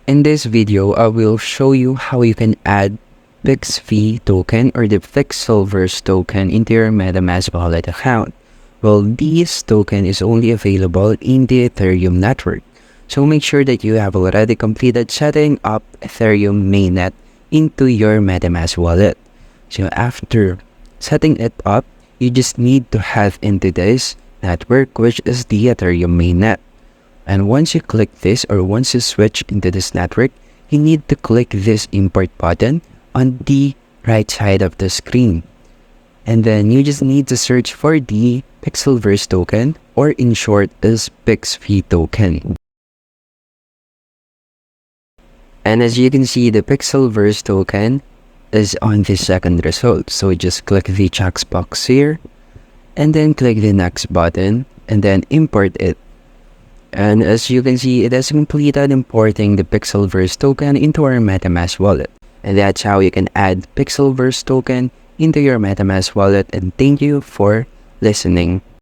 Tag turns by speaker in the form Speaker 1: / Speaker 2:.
Speaker 1: In this video, I will show you how you can add PixV token or the Pixelverse token into your Metamask wallet account. Well, this token is only available in the Ethereum network. So make sure that you have already completed setting up Ethereum mainnet into your Metamask wallet. So after setting it up, you just need to head into this network, which is the Ethereum mainnet. And once you click this, or once you switch into this network, you need to click this import button on the right side of the screen. And then you just need to search for the Pixelverse token, or in short is PixV token. And as you can see, the Pixelverse token is on the second result. So just click the checkbox here, and then click the next button, and then import it. And as you can see, it has completed importing the Pixelverse token into our Metamask wallet. And that's how you can add Pixelverse token into your Metamask wallet. And thank you for listening.